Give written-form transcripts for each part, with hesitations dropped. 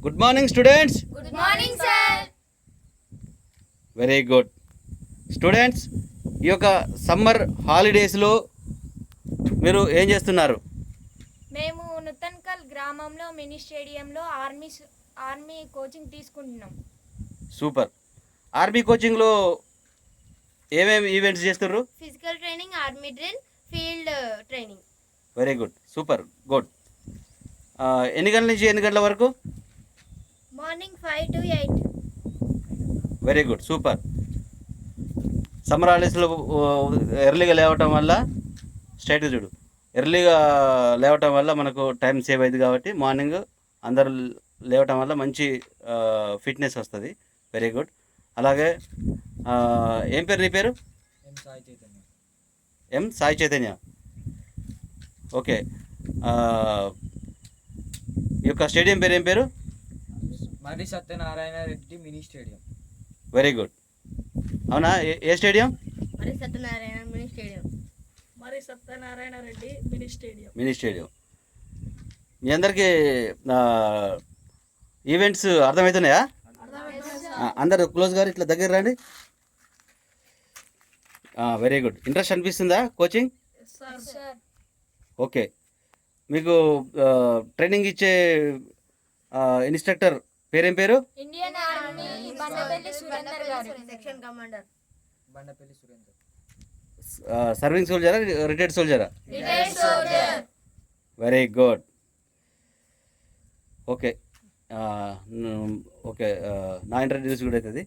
Good morning students. Good morning sir. Very good students. ఈ యొక్క summer హాలిడేస్లో మీరు ఏం చేస్తున్నారు? మేము నుతన్కల్ గ్రామంలో మినీ స్టేడియంలో ఆర్మీ కోచింగ్ తీసుకుంటున్నాం. సూపర్. ఆర్మీ కోచింగ్లో ఏమేమి ఈవెంట్స్ చేస్తున్నారు? Physical training, army drill, field training. Very good, super good. ఎన్ని గంటల నుంచి ఎన్ని గంటల వరకు? Morning 5 to 8. Very good, super. Summer హాలిడేస్లో ఎర్లీగా లేవటం వల్ల స్ట్రైట్గా చూడు, ఎర్లీగా లేవటం వల్ల మనకు టైం సేవ్ అయింది కాబట్టి మార్నింగ్ అందరు లేవటం వల్ల మంచి ఫిట్నెస్ వస్తుంది. Very good. అలాగే ఏం పేరు నీ పేరు? ఎం సాయి చైతన్య. ఓకే. ఈ యొక్క స్టేడియం పేరు ఏం పేరు? మరి Satyanarayana Reddy mini stadium. Very good. అవునా? ఏ స్టేడియం? మరి సత్యనారాయణ మినీ స్టేడియం. మరి Satyanarayana Reddy mini stadium. Mini stadium. మీ అందరికీ ఈవెంట్స్ అర్థమవుతున్నాయా? అందరు క్లోజ్ గారు ఇట్లా దగ్గర రండి. Very good. ఇంట్రెస్ట్ అనిపిస్తుందా కోచింగ్? Sir okay. మీకు ట్రైనింగ్ ఇచ్చే ఇన్స్ట్రక్టర్ పేరేం పేరు? ఇండియన్ ఆర్మీ బండపల్లి సురేందర్ గారు, section commander. Bandapalli Surender. Serving సోల్జరా, రిటైర్డ్ సోల్జరా? Retired soldier. Very good. Okay. Okay, నా ఇంట్రడ్యూస్ కూడా అవుతుంది.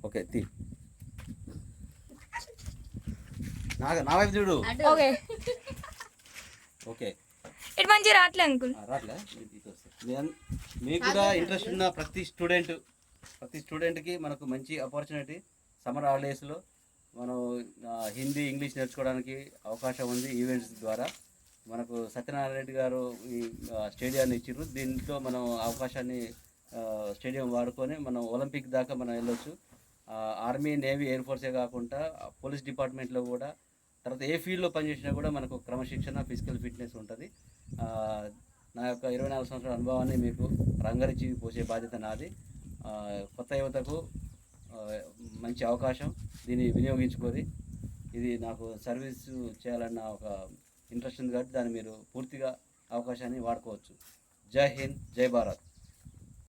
ఓకే, నా వైపు చూడు. ఓకే. ఓకే, ఇటు మంచి రాట్లే అంకుల్. రాట్లే. మీకు కూడా ఇంట్రెస్ట్ ఉన్న ప్రతి స్టూడెంట్కి మనకు మంచి ఆపర్చునిటీ. సమ్మర్ హాలిడేస్లో మనం హిందీ, ఇంగ్లీష్ నేర్చుకోవడానికి అవకాశం ఉంది ఈవెంట్స్ ద్వారా. మనకు సత్యనారాయణ రెడ్డి గారు ఈ స్టేడియాన్ని ఇచ్చారు. దీంట్లో మనం అవకాశాన్ని స్టేడియం వాడుకొని మనం ఒలింపిక్ దాకా మనం వెళ్ళొచ్చు. ఆర్మీ, నేవీ, ఎయిర్ ఫోర్సే కాకుండా పోలీస్ డిపార్ట్మెంట్లో కూడా, తర్వాత ఏ ఫీల్డ్లో పనిచేసినా కూడా మనకు క్రమశిక్షణ, ఫిజికల్ ఫిట్నెస్ ఉంటుంది. నా యొక్క 24 సంవత్సరాల అనుభవాన్ని మీకు రంగరించి పోసే బాధ్యత నాది. కొత్త యువతకు మంచి అవకాశం, దీన్ని వినియోగించుకొని ఇది నాకు సర్వీస్ చేయాలన్న ఒక ఇంట్రెస్ట్ ఉంది కాబట్టి దాన్ని మీరు పూర్తిగా అవకాశాన్ని వాడుకోవచ్చు. జై హింద్, జై భారత్.